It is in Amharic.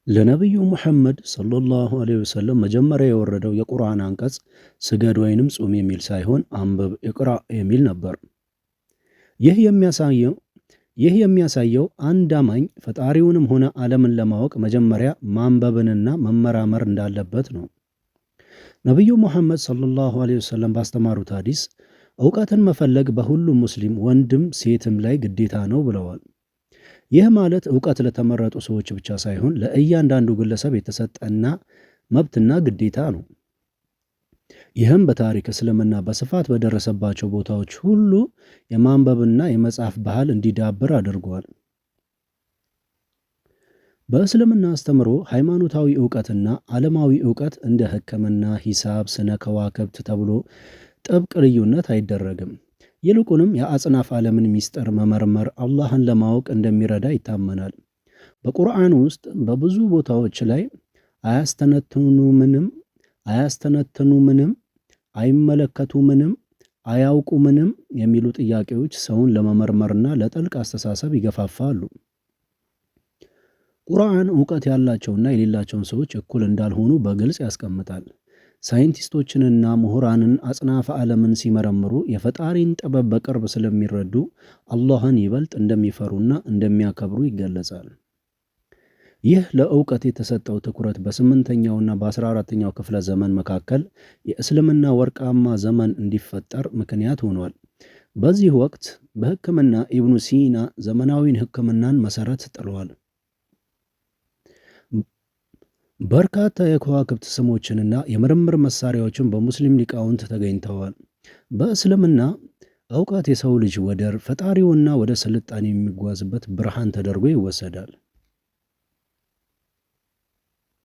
ለነቢዩ ሙሐመድ ሰለላሁ ዐለይሂ ወሰለም መጀመሪያ የወረደው የቁርአን አንቀጽ ስገድ ወይንም ጹም የሚል ሳይሆን አንብብ ኢቅራ የሚል ነበር። ይህ የሚያሳየው አንድ አማኝ ፈጣሪውንም ሆነ ዓለምን ለማወቅ መጀመሪያ ማንበብንና መመራመር እንዳለበት ነው። ነቢዩ ሙሐመድ ሰለላሁ ዐለይሂ ወሰለም ባስተማሩት ሐዲስ እውቀትን መፈለግ በሁሉም ሙስሊም ወንድም ሴትም ላይ ግዴታ ነው ብለዋል። ይህ ማለት እውቀት ለተመረጡ ሰዎች ብቻ ሳይሆን ለእያንዳንዱ ግለሰብ የተሰጠና መብትና ግዴታ ነው። ይህም በታሪክ እስልምና በስፋት በደረሰባቸው ቦታዎች ሁሉ የማንበብና የመጻፍ ባህል እንዲዳብር አድርጓል። በእስልምና አስተምሮ ሃይማኖታዊ እውቀትና ዓለማዊ እውቀት እንደ ሕክምና፣ ሂሳብ፣ ስነ ከዋክብት ተብሎ ጥብቅ ልዩነት አይደረግም። ይልቁንም የአጽናፍ ዓለምን ሚስጥር መመርመር አላህን ለማወቅ እንደሚረዳ ይታመናል። በቁርአን ውስጥ በብዙ ቦታዎች ላይ አያስተነትኑምንም፣ አይመለከቱምንም፣ አያውቁምንም የሚሉ ጥያቄዎች ሰውን ለመመርመርና ለጥልቅ አስተሳሰብ ይገፋፋሉ። ቁርአን እውቀት ያላቸውና የሌላቸውን ሰዎች እኩል እንዳልሆኑ በግልጽ ያስቀምጣል። ሳይንቲስቶችንና ምሁራንን አጽናፈ ዓለምን ሲመረምሩ የፈጣሪን ጥበብ በቅርብ ስለሚረዱ አላህን ይበልጥ እንደሚፈሩና እንደሚያከብሩ ይገለጻል። ይህ ለእውቀት የተሰጠው ትኩረት በ8ኛውና በ14ኛው ክፍለ ዘመን መካከል የእስልምና ወርቃማ ዘመን እንዲፈጠር ምክንያት ሆኗል። በዚህ ወቅት በሕክምና ኢብኑ ሲና ዘመናዊን ሕክምናን መሰረት ጥለዋል። በርካታ የከዋክብት ስሞችንና የምርምር መሳሪያዎችን በሙስሊም ሊቃውንት ተገኝተዋል። በእስልምና እውቀት የሰው ልጅ ወደ ፈጣሪውና ወደ ስልጣኔ የሚጓዝበት ብርሃን ተደርጎ ይወሰዳል።